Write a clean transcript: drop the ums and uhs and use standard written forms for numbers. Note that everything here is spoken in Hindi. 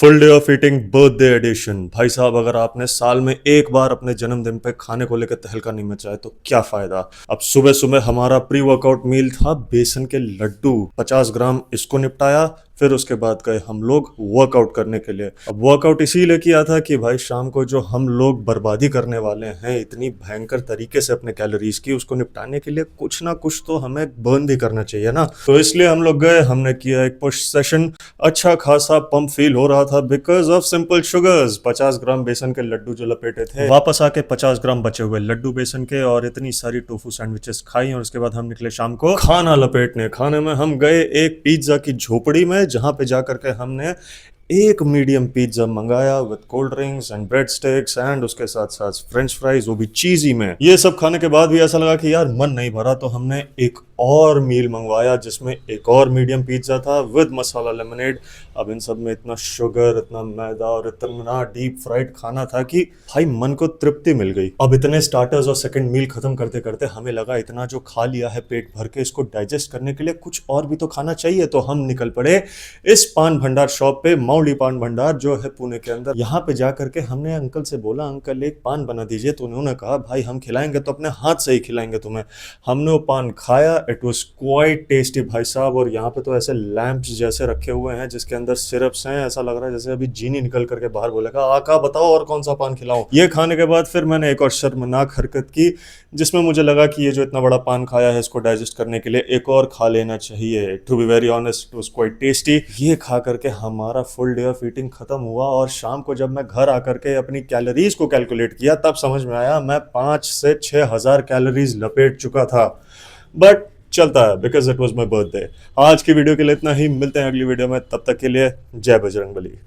Full day off eating birthday edition. भाई साहब, अगर आपने साल में एक बार अपने जन्मदिन पे खाने को लेकर तहलका नहीं मचाया तो क्या फायदा। अब सुबह सुबह हमारा प्री वर्कआउट मील था बेसन के लड्डू, 50 ग्राम इसको निपटाया। फिर उसके बाद गए हम लोग वर्कआउट करने के लिए। अब वर्कआउट इसीलिए किया था कि भाई शाम को जो हम लोग बर्बादी करने वाले हैं इतनी भयंकर तरीके से अपने कैलोरीज की, उसको निपटाने के लिए कुछ ना कुछ तो हमें बर्न भी करना चाहिए ना। तो इसलिए हम लोग गए, हमने किया एक पुश सेशन। अच्छा खासा पंप फील हो रहा था बिकॉज ऑफ सिंपल शुगर्स। 50 ग्राम बेसन के लड्डू जो लपेटे थे, वापस आके 50 ग्राम बचे हुए लड्डू बेसन के और इतनी सारी टोफू सैंडविचेस खाई। और उसके बाद हम निकले शाम को खाना लपेटने। खाने में हम गए एक पिज्जा की झोपड़ी में, जहां पे जाकर के हमने एक मीडियम पिज्जा मंगाया with cold drinks and bread sticks and उसके साथ साथ फ्रेंच फ्राइज, वो भी चीजी में। ये सब खाने के बाद भी ऐसा लगा कि यार मन नहीं भरा, तो हमने एक और मील मंगवाया जिसमें एक और मीडियम पिज्जा था विद मसाला लेमनेड। अब इन सब में इतना शुगर, इतना मैदा और इतना डीप फ्राइड खाना था कि भाई मन को तृप्ति मिल गई। अब इतने स्टार्टर्स और सेकंड मील खत्म करते करते हमें लगा इतना जो खा लिया है पेट भर के, इसको डाइजेस्ट करने के लिए कुछ और भी तो खाना चाहिए। तो हम निकल पड़े इस पान भंडार शॉप पे, माउली पान भंडार जो है पुणे के अंदर। यहाँ पे जाकर के हमने अंकल से बोला, अंकल एक पान बना दीजिए। तो उन्होंने कहा भाई हम खिलाएंगे तो अपने हाथ से ही खिलाएंगे तुम्हें। हमने वो पान खाया, इट वाज क्वाइट टेस्टी भाई साहब। और यहाँ पे तो ऐसे लैंप्स जैसे रखे हुए हैं जिसके अंदर सिरप्स हैं, ऐसा लग रहा है जैसे अभी जीनी निकल करके बाहर बोलेगा आका बताओ और कौन सा पान खिलाऊं। ये खाने के बाद फिर मैंने एक और शर्मनाक हरकत की, जिसमें मुझे लगा कि ये जो इतना बड़ा पान खाया है इसको डाइजेस्ट करने के लिए एक और खा लेना चाहिए। To be very honest, it was quite tasty. ये खा करके हमारा फुल डे ऑफ ईटिंग खत्म हुआ और शाम को जब मैं घर आकर के अपनी कैलोरीज को कैलकुलेट किया तब समझ में आया मैं 5 से 6 हजार कैलोरीज लपेट चुका था। बट चलता है because it was my birthday. आज की वीडियो के लिए इतना ही, मिलते हैं अगली वीडियो में, तब तक के लिए जय बजरंगबली।